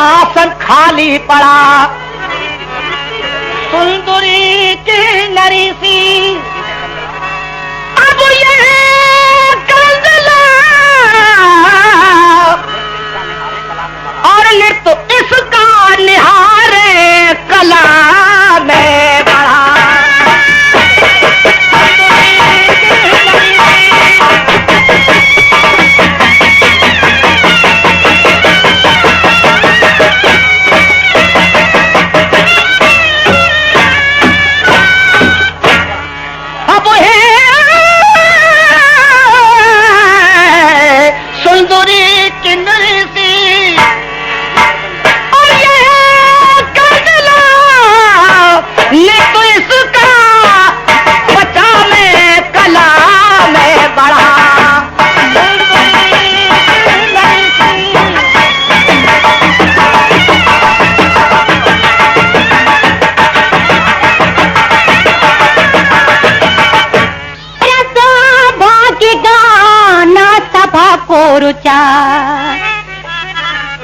आसन खाली पड़ा। सुंदरी की नरी सी अब ये कंदला और लिप्त इसका निहारे कला में बढ़ा।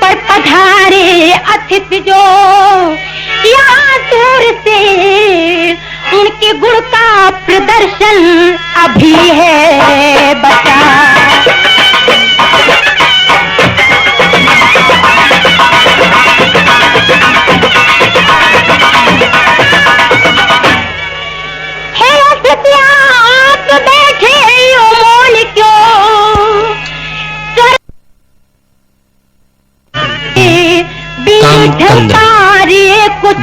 पर पधारे अतिथि जो यहाँ दूर से, उनके गुण का प्रदर्शन अभी है बचा। आप बैठे हो मौन क्यों?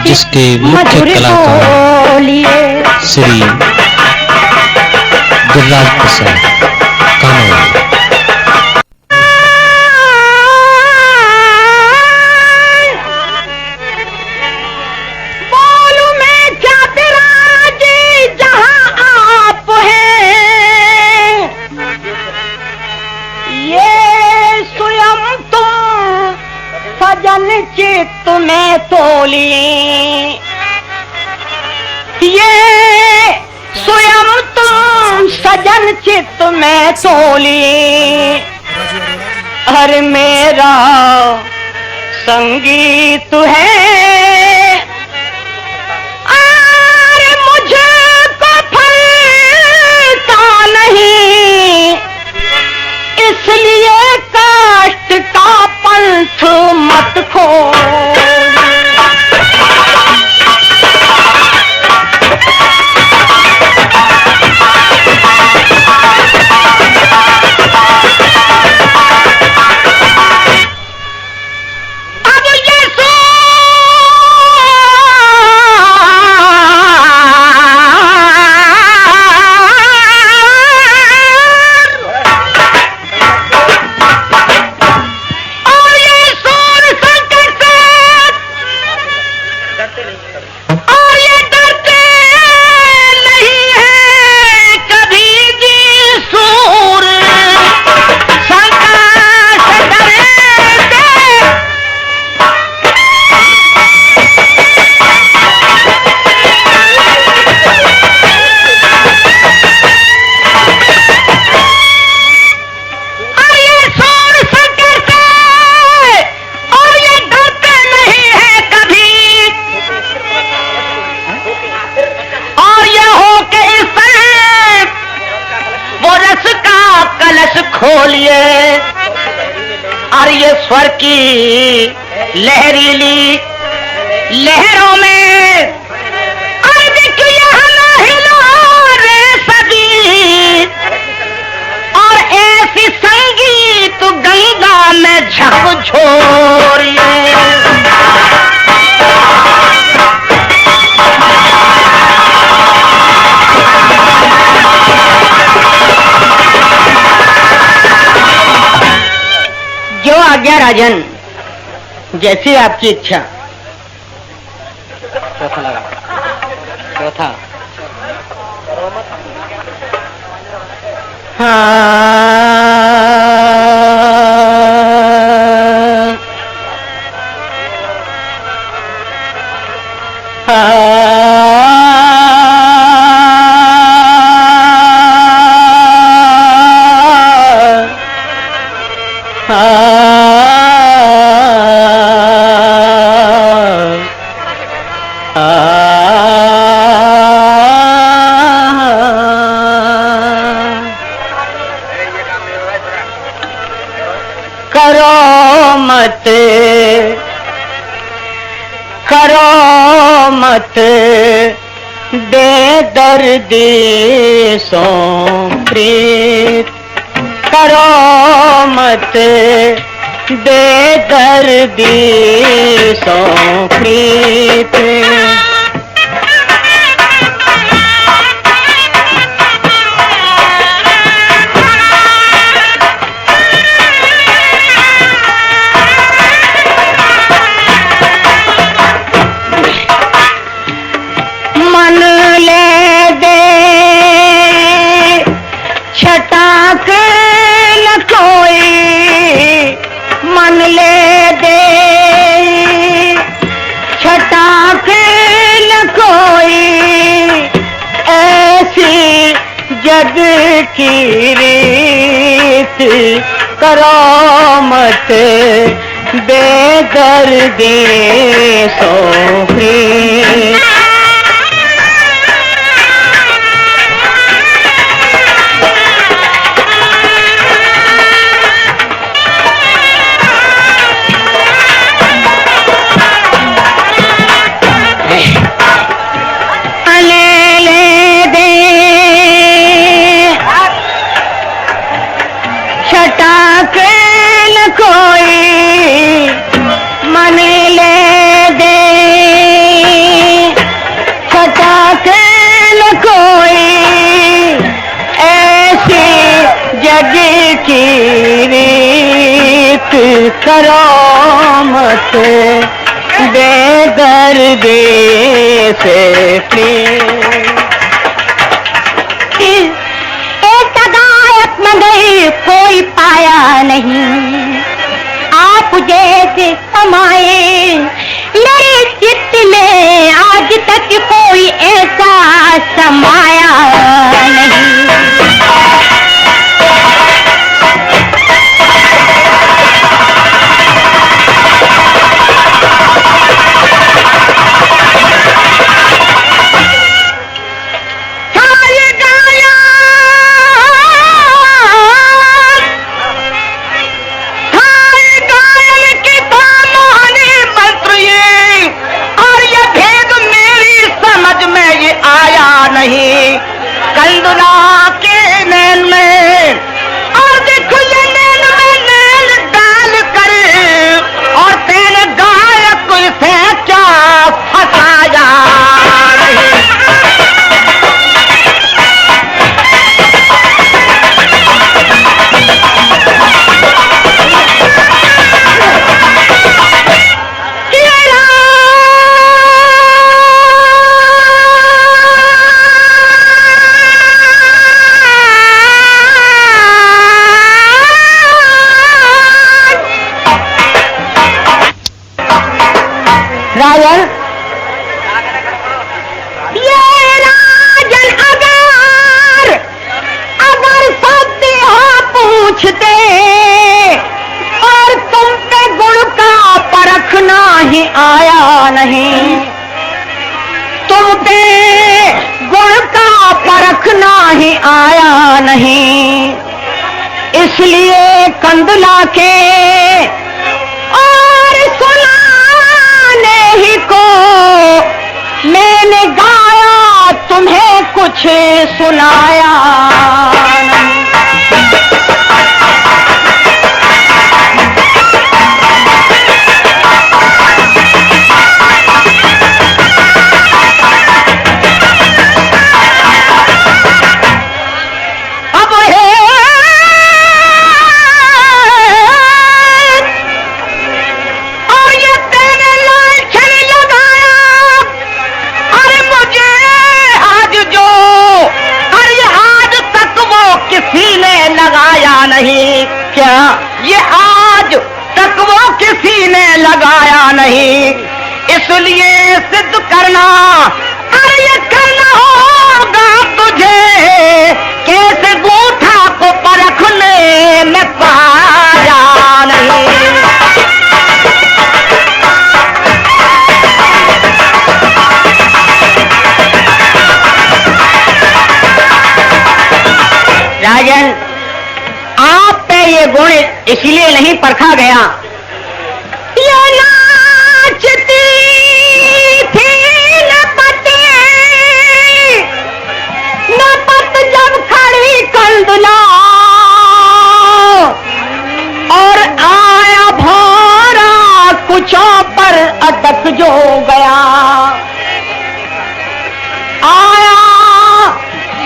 जिसके मुख्य कलाकार श्री गुरराज प्रसाद कानों। बोलूं मैं क्या तेरा जी जहां आप हैं, ये स्वयं तुम सजन चित्त में तोलिए, ये स्वयं तुम सजन चित्त में तोलिए। हर मेरा संगीत है और मुझे को फलता नहीं, इसलिए काष्ठ का पंथ मत खोल। खोलिए और ये स्वर की लहरीली लहरों में सभी और ऐसी संगीत गंगा में झकझोरिए। जो आज्ञा राजन, जैसी आपकी इच्छा। चौथा लगा, चौथा। करो मत बेदर्दी सो प्रीत, करो मत बेदर्दी सो प्रीत। मन ले दे छटाक न कोई, मन ले दे छटाक न कोई, ऐसी जग की रीत करो मत बेदर्दी सो प्रीत। छटाक न कोई, मन ले दे छटाक न कोई, ऐसी जग की रीत करो मत बेदर्दी से प्रीत। कोई पाया नहीं आप जैसे समाए, मेरे चित्त में आज तक कोई ऐसा समाया नहीं। नहीं कंदुला के नैन में, और देखो ये नैन में नैन डाल कर, और तेन गायक से क्या फसाया नहीं। राजन, ये राजन अगर सत्य हो पूछते, और तुम पे गुण का परखना ही आया नहीं, तुम पे गुण का परखना ही आया नहीं, इसलिए कंदला के और सुनाने ही को मैंने गाया, तुम्हें कुछ सुनाया नहीं। अब है लगाया नहीं, इसलिए सिद्ध करना, अरे ये करना होगा तुझे, कैसे गूठा को परखने में पाया नहीं। राजन, आप पे ये गुण इसलिए नहीं परखा गया, ये नाचती थी नपत जब खड़ी कंदला, और आया भारा कुछों पर अटक जो गया, आया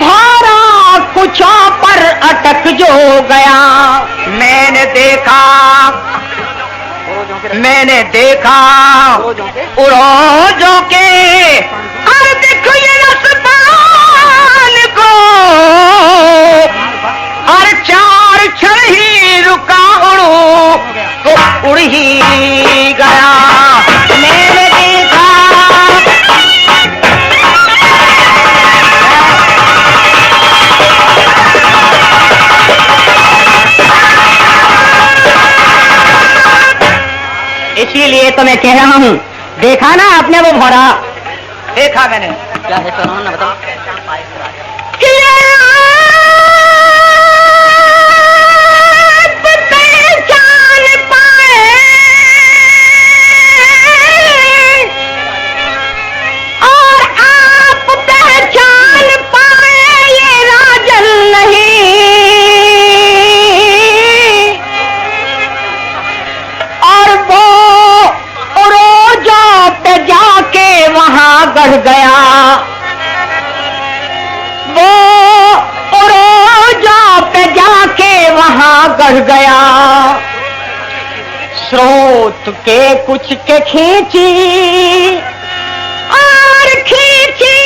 भारा कुछों पर अटक जो गया। मैंने देखा उड़ोजों के, अरे देखो ये आसमान को, और चार क्षण ही रुका उड़ू तो उड़ ही गया। मैंने देखा इसीलिए तो मैं कह रहा हूँ, देखा ना आपने वो भौरा, देखा मैंने। क्या है तो ना बताओ। पहचान पाए और आप पहचान पाए ये राजन नहीं, और वो जाके वहां गढ़ गया, वो रोजा पे जाके वहां गढ़ गया। स्रोत के कुछ के खींची और खींची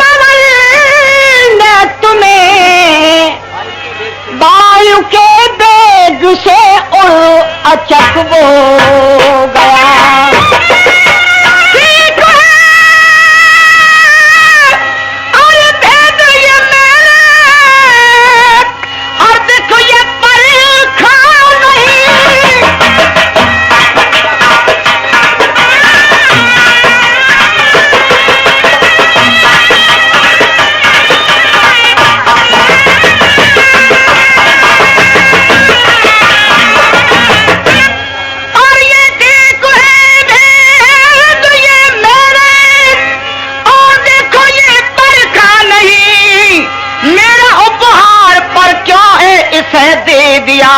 पवन ने तुम्हें, वायु के बेग से उड़ अचक वो गया। दे दिया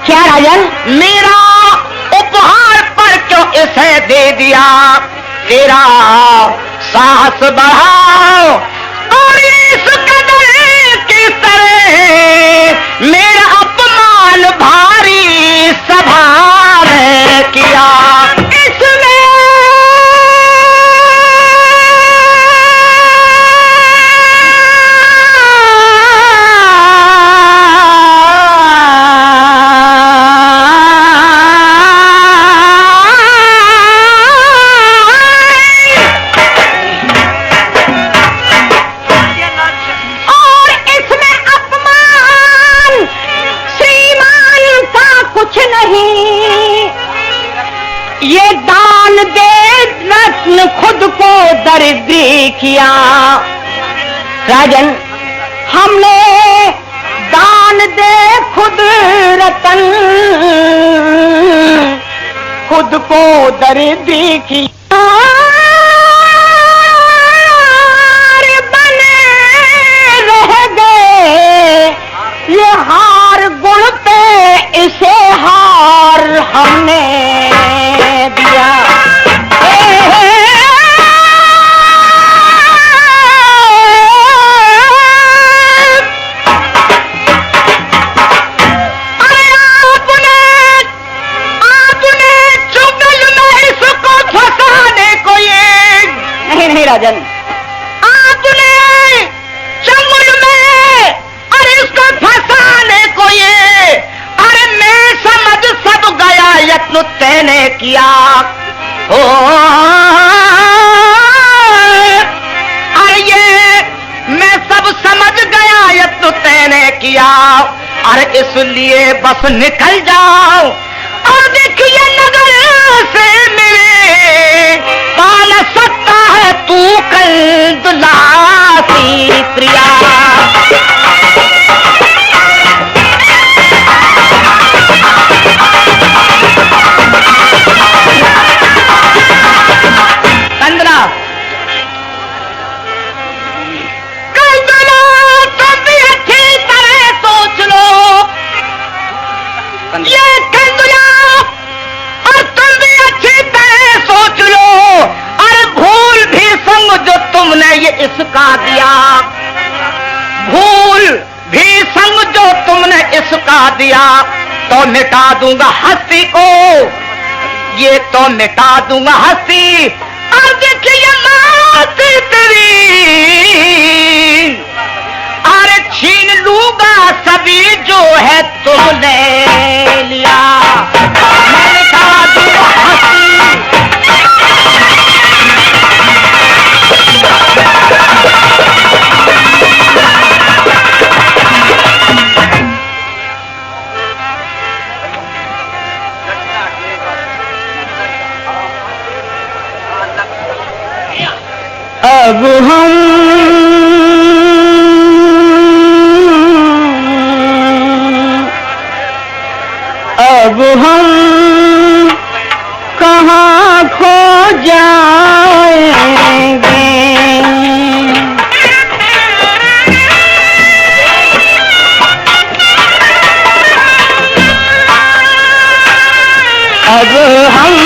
क्या राजन, मेरा उपहार पर क्यों इसे दे दिया, तेरा साहस बढ़ाओ और इस कदर की तरह मेरा अपमान भारी सभा में किया। इसमें ये दान दे रत्न खुद को दरिद्री किया। राजन, हमने दान दे खुद रतन खुद को दरिद्री किया, बने रह गए ये हार गुण पे, इसे हार हमने दिया। आपने चुगल में इसको फंसाने को ये नहीं राजन, आपने चंगुल में और इसको फंसाने को ये, अरे मैं समझ सब गया यत्न तैने किया हो, अरे ये मैं सब समझ गया यत्न तैने किया, अरे इसलिए बस निकल जाओ और देखिए नगर से मेरे पाल सकता है तू कल दुलासी प्रिया। कंदरा कल दुला तुम भी अच्छी तरह सोच लो, ये कंदुला और तुम भी अच्छी तरह सोच लो, और भूल भी संग जो तुमने ये इसका दिया, भूल भी संग जो तुमने इसका दिया, तो मिटा दूंगा हस्ती को, ये तो मिटा दूंगा हस्ती। और देखिए मौत तेरी, अरे छीन लूंगा सभी जो है तुमने लिया, मैं मिटा दूंगा हस्ती। अब हम कहाँ खो जाएंगे, अब हम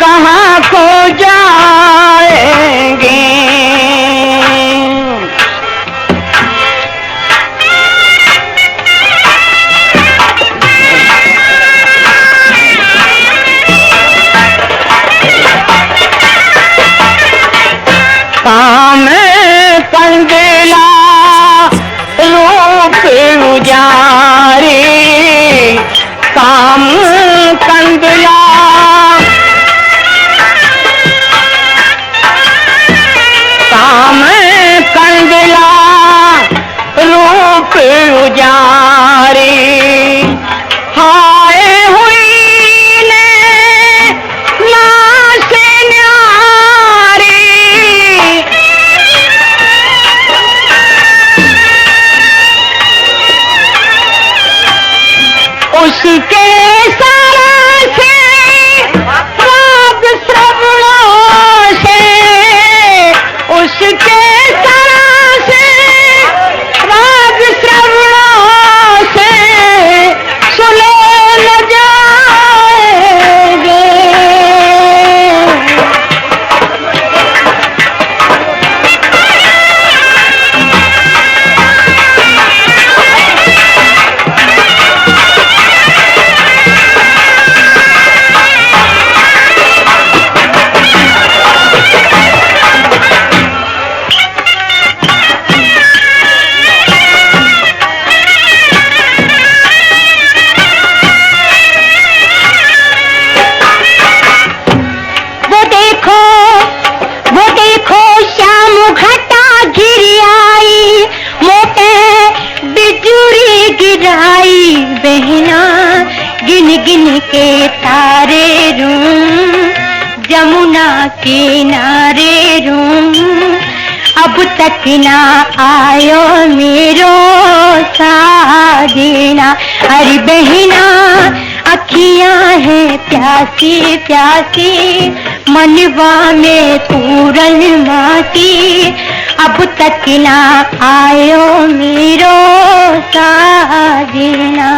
कहाँ खो जाएंगे, काम कंदला रूप उजारे, काम कंदला काम कंदला रूप उजारे, हाय हुई ने लाश न्यारी, उसके सारा से राग श्रवणों से, उसके सारा से राग श्रवणों से सुने न जाएंगे, गिन के तारे रूं जमुना किनारे रूं, अब तक ना आयो मेरो साजना, अरे बहना अखियां है प्यासी प्यासी, मनवा में पूरन माटी, अब तक ना आयो मेरो साजना।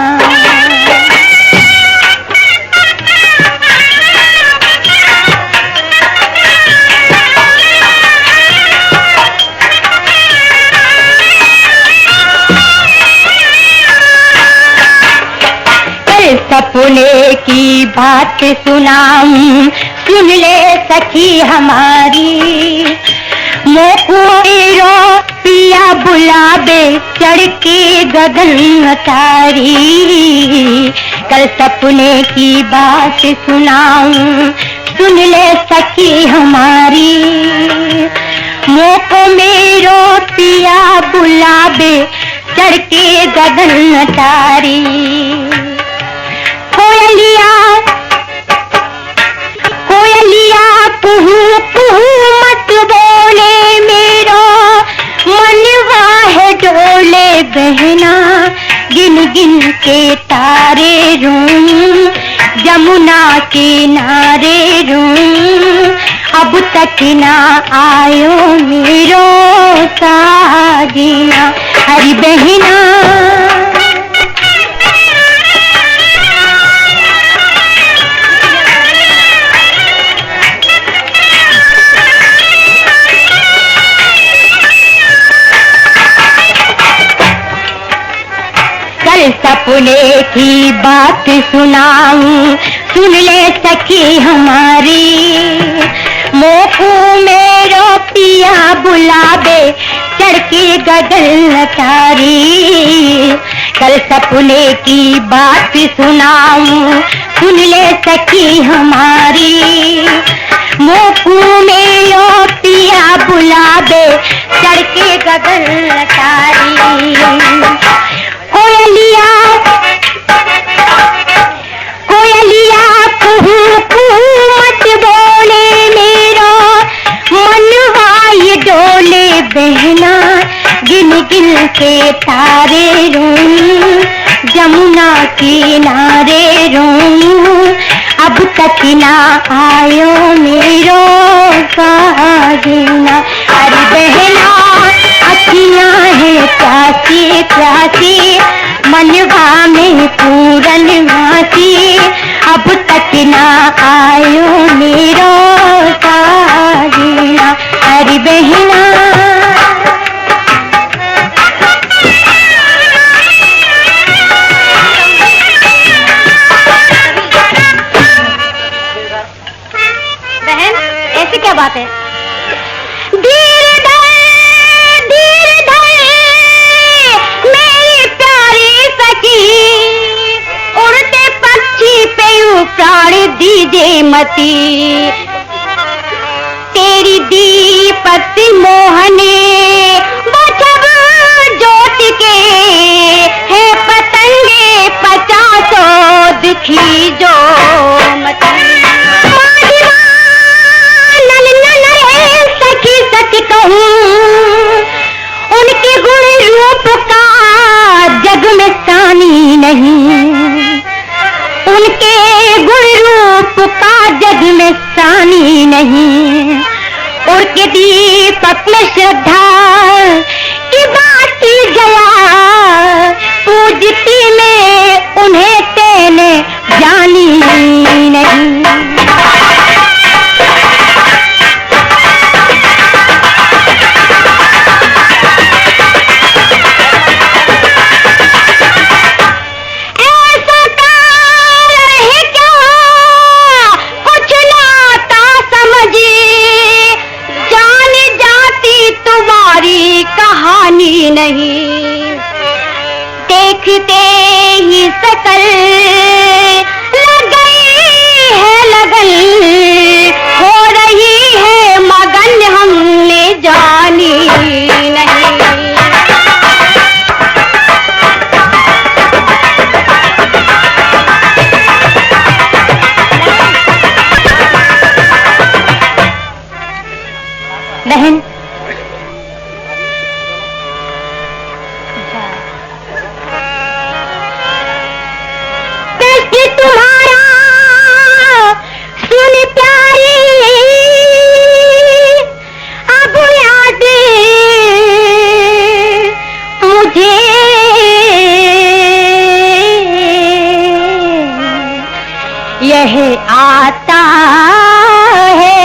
सपने की बात सुनाऊं, सुन ले सखी हमारी, मोको पिया बुलावे चढ़ के गगन तारी, कल सपने की बात सुनाऊं, सुन ले सखी हमारी। मोको मेरो पिया बुलावे, चढ़ के गगन अटारी। कोयलिया कोयलिया कुहू कुहू मत बोले, मेरो मनवा है डोले बहना। गिन गिन के तारे रूं, जमुना किनारे रूं, अब तक ना आयो मेरो साजना। हरी बहना सपने की बात सुनाऊं, सुन ले सखी हमारी। मोको मेरो पिया बुलावे, चढ़ के गगन अटारी। कल सपने की बात सुनाऊं, सुन ले सखी हमारी। मोको मेरो पिया बुलावे, चढ़ के गगन अटारी। कोयलिया कोयलिया कुहू कुहू मत बोले, मेरो मनवा ये डोले बहना। गिन गिन के तारे रूं, जमुना किनारे रूं, अब तक ना आयो मेरो साजना। अरे बहना अखियां है प्यासी प्यासी, मनवा में पूरन वासी, अब तक ना आयो मेरो साजना। अरे बहना बहन ऐसी क्या बात है? उड़ते पक्षी पे प्राण दीजे मती, तेरी दीपक मोहने वो सब जोत के है पतंगे पचासों दुखी जो मती। नल नल है सखी सच कहूँ, उनके गुण रूप का जग में सानी नहीं। उनके गुण रूप का जग में सानी नहीं। उनके दीपक में श्रद्धा की बात की गया, पूजती में उन्हें तेने जानी नहीं। नहीं देखते ही सकल लग गई है लगन, हो रही है मगन हमने जानी नहीं। बहन यह आता है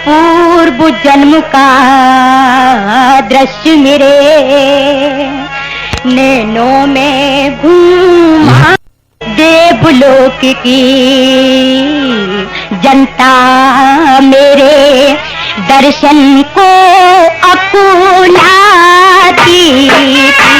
पूर्व जन्म का दृश्य मेरे नैनों में घूमा। देवलोक की जनता मेरे दर्शन को अकुलाती थी।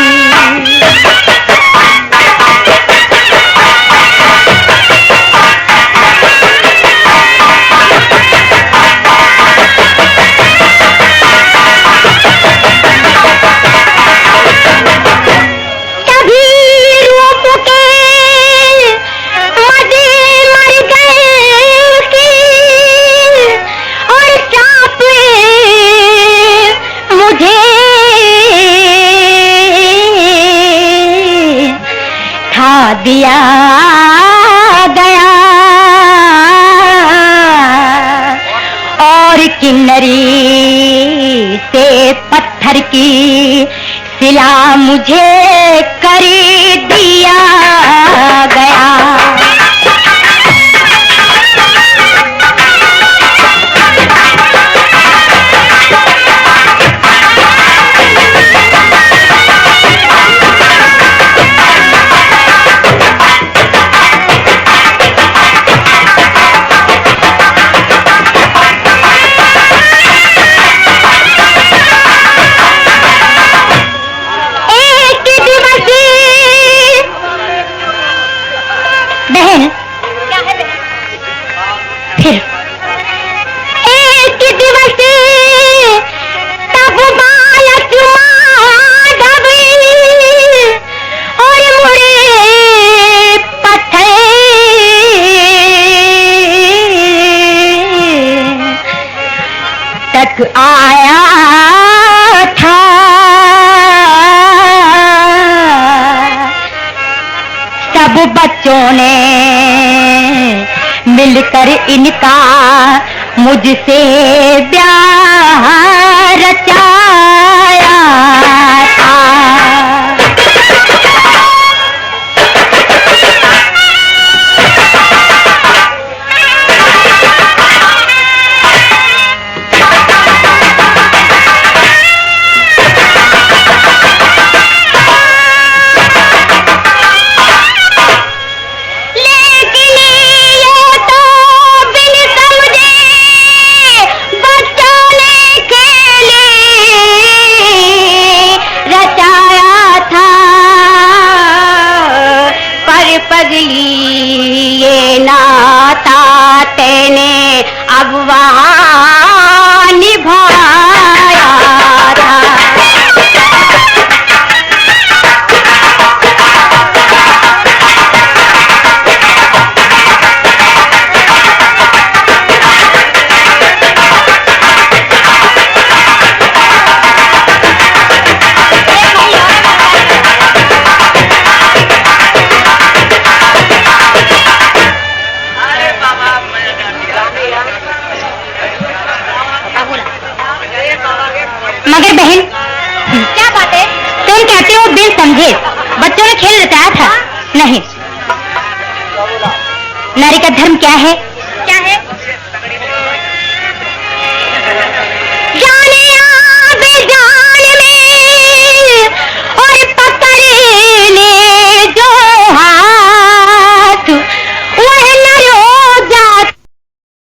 बिठा दिया गया और किन्नरी से पत्थर की सिला मुझे कर दिया गया। फिर एक दिवस तब बालक माधव और मुड़े पत्थर तक आया था। सब बच्चों ने मिलकर इनका मुझसे ब्याह रचाया था। पगली ये नाता तेने अब वहाँ निभाया था। मगर बहन क्या बात है? तुम कहते हो बिन समझे बच्चों ने खेल रचाया था। नहीं, नारी का धर्म क्या है